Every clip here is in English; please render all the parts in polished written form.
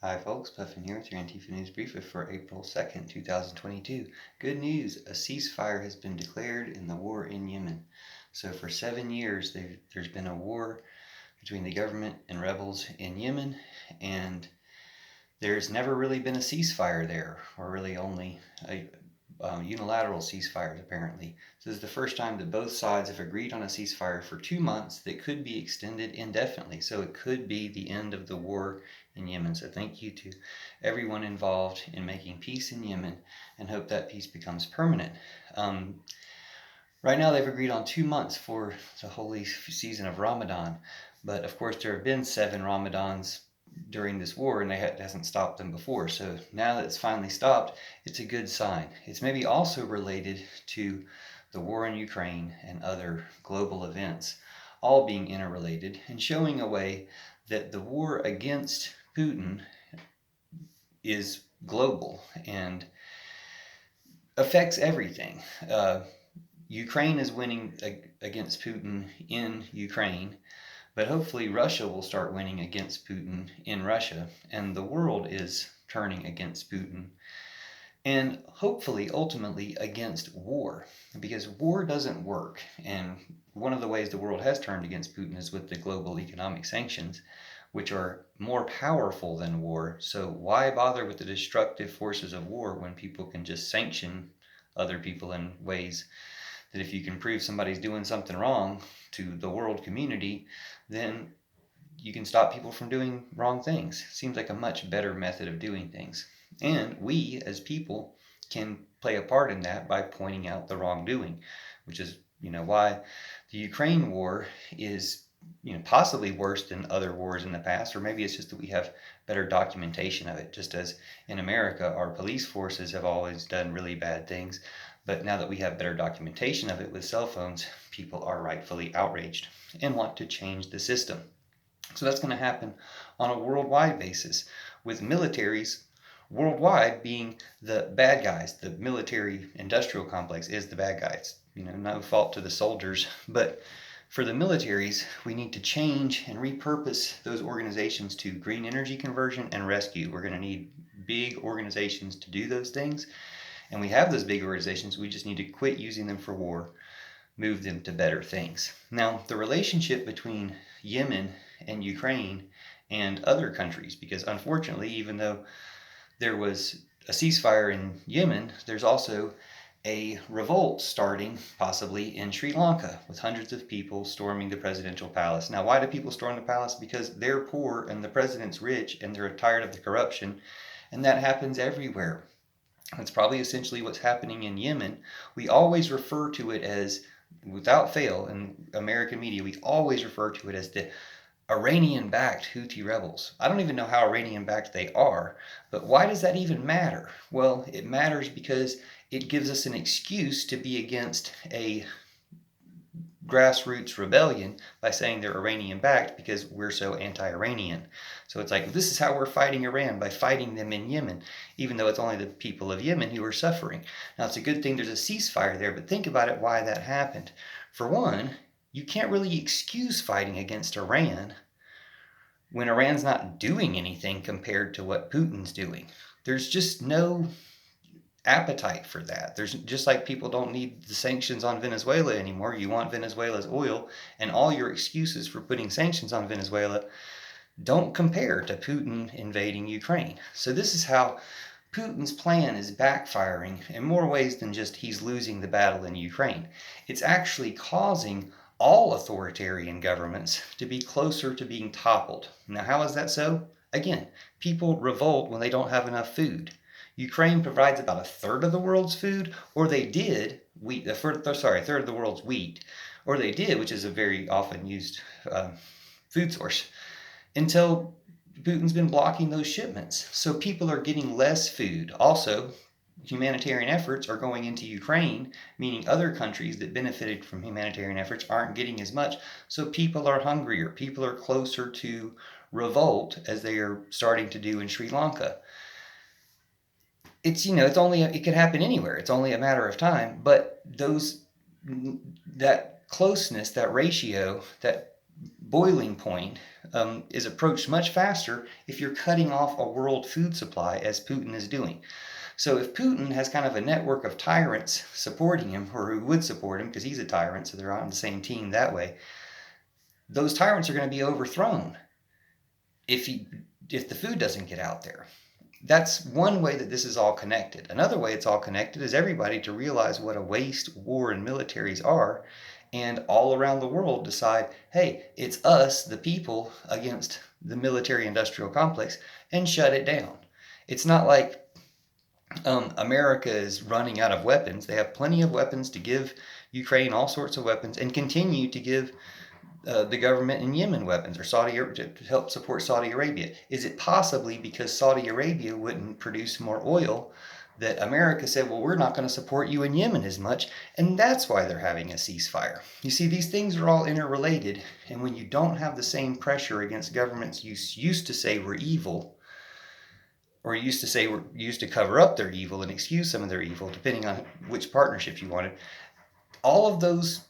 Hi folks, Puffin here with your Antifa News Briefa for April 2nd, 2022. Good news, a ceasefire has been declared in the war in Yemen. So for 7 years there's been a war between the government and rebels in Yemen, and there's never really been a ceasefire there, or really only a unilateral ceasefires apparently. So this is the first time that both sides have agreed on a ceasefire for 2 months that could be extended indefinitely. So it could be the end of the war in Yemen. So thank you to everyone involved in making peace in Yemen, and hope that peace becomes permanent. Right now they've agreed on 2 months for the holy season of Ramadan, but of course there have been 7 Ramadans during this war, and it hasn't stopped them before. So now that it's finally stopped, it's a good sign. It's maybe also related to the war in Ukraine and other global events, all being interrelated and showing a way that the war against Putin is global and affects everything. Ukraine is winning against Putin in Ukraine, but hopefully Russia will start winning against Putin in Russia, and the world is turning against Putin, and hopefully ultimately against war, because war doesn't work. And one of the ways the world has turned against Putin is with the global economic sanctions, which are more powerful than war. So why bother with the destructive forces of war when people can just sanction other people in ways that if you can prove somebody's doing something wrong to the world community, then you can stop people from doing wrong things. Seems like a much better method of doing things. And we as people can play a part in that by pointing out the wrongdoing, which is, why the Ukraine war is, possibly worse than other wars in the past, or maybe it's just that we have better documentation of it. Just as in America, our police forces have always done really bad things, but now that we have better documentation of it with cell phones, people are rightfully outraged and want to change the system. So that's going to happen on a worldwide basis, with militaries worldwide being the bad guys. The military industrial complex is the bad guys. No fault to the soldiers, but for the militaries, we need to change and repurpose those organizations to green energy conversion and rescue. We're going to need big organizations to do those things. And we have those big organizations. We just need to quit using them for war, move them to better things. Now, the relationship between Yemen and Ukraine and other countries, because unfortunately, even though there was a ceasefire in Yemen, there's also a revolt starting possibly in Sri Lanka, with hundreds of people storming the presidential palace. Now, why do people storm the palace? Because they're poor and the president's rich and they're tired of the corruption, and that happens everywhere. That's probably essentially what's happening in Yemen. We always refer to it as, without fail, in American media, we always refer to it as the Iranian-backed Houthi rebels. I don't even know how Iranian-backed they are, but why does that even matter? Well, it matters because it gives us an excuse to be against a grassroots rebellion by saying they're Iranian-backed because we're so anti-Iranian. So it's like, this is how we're fighting Iran, by fighting them in Yemen, even though it's only the people of Yemen who are suffering. Now, it's a good thing there's a ceasefire there, but think about it, why that happened. For one, you can't really excuse fighting against Iran when Iran's not doing anything compared to what Putin's doing. There's just no appetite for that. There's just like people don't need the sanctions on Venezuela anymore. You want Venezuela's oil, and all your excuses for putting sanctions on Venezuela don't compare to Putin invading Ukraine. So this is how Putin's plan is backfiring in more ways than just he's losing the battle in Ukraine. It's actually causing all authoritarian governments to be closer to being toppled. Now, how is that so? Again, people revolt when they don't have enough food. Ukraine provides about a third of the world's food, or they did, a third of the world's wheat, or they did, which is a very often used food source, until Putin's been blocking those shipments. So people are getting less food. Also, humanitarian efforts are going into Ukraine, meaning other countries that benefited from humanitarian efforts aren't getting as much. So people are hungrier. People are closer to revolt, as they are starting to do in Sri Lanka. It could happen anywhere. It's only a matter of time. But that closeness, that ratio, that boiling point is approached much faster if you're cutting off a world food supply, as Putin is doing. So if Putin has kind of a network of tyrants supporting him, or who would support him because he's a tyrant, so they're on the same team that way, those tyrants are going to be overthrown if the food doesn't get out there. That's one way that this is all connected. Another way it's all connected is everybody to realize what a waste war and militaries are, and all around the world decide, hey, it's us, the people, against the military industrial complex, and shut it down. It's not like America is running out of weapons. They have plenty of weapons to give Ukraine, all sorts of weapons, and continue to give the government in Yemen weapons, or to help support Saudi Arabia. Is it possibly because Saudi Arabia wouldn't produce more oil that America said, well, we're not going to support you in Yemen as much, and that's why they're having a ceasefire? You see, these things are all interrelated, and when you don't have the same pressure against governments you used to say were evil, or used to say were used to cover up their evil and excuse some of their evil, depending on which partnership you wanted, all of those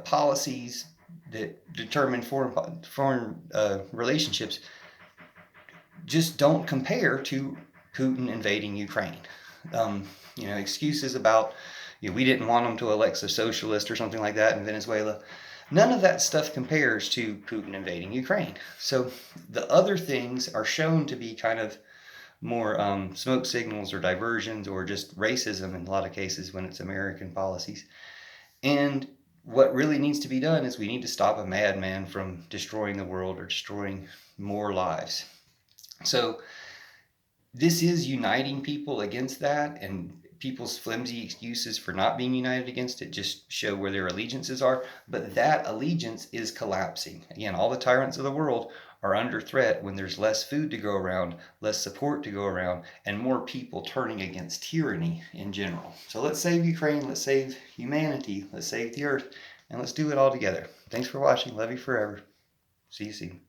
policies that determine foreign relationships just don't compare to Putin invading Ukraine. Excuses about we didn't want them to elect a socialist or something like that in Venezuela. None of that stuff compares to Putin invading Ukraine. So the other things are shown to be kind of more smoke signals or diversions or just racism in a lot of cases when it's American policies. And what really needs to be done is we need to stop a madman from destroying the world or destroying more lives. So this is uniting people against that, and people's flimsy excuses for not being united against it just show where their allegiances are. But that allegiance is collapsing. Again, all the tyrants of the world are under threat when there's less food to go around, less support to go around, and more people turning against tyranny in general. So let's save Ukraine, let's save humanity, let's save the earth, and let's do it all together. Thanks for watching. Love you forever. See you soon.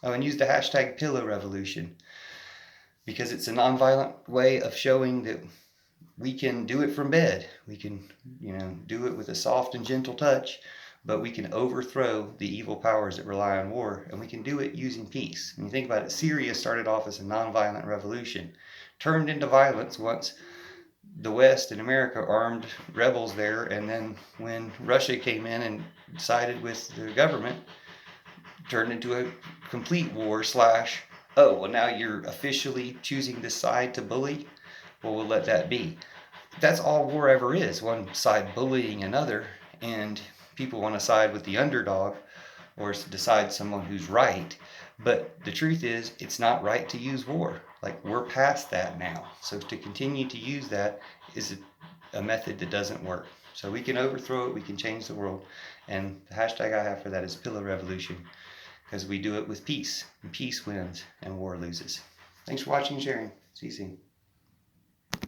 Oh, and use the hashtag Pillow Revolution, because it's a nonviolent way of showing that we can do it from bed. We can, do it with a soft and gentle touch, but we can overthrow the evil powers that rely on war, and we can do it using peace. When you think about it, Syria started off as a nonviolent revolution, turned into violence once the West and America armed rebels there, and then when Russia came in and sided with the government, turned into a complete war slash, oh, well, now you're officially choosing this side to bully? Well, we'll let that be. That's all war ever is, one side bullying another, and people want to side with the underdog or decide someone who's right. But the truth is, it's not right to use war. Like, we're past that now. So to continue to use that is a method that doesn't work. So we can overthrow it, we can change the world. And the hashtag I have for that is Pillow Revolution, because we do it with peace. And peace wins and war loses. Thanks for watching and sharing. See you soon.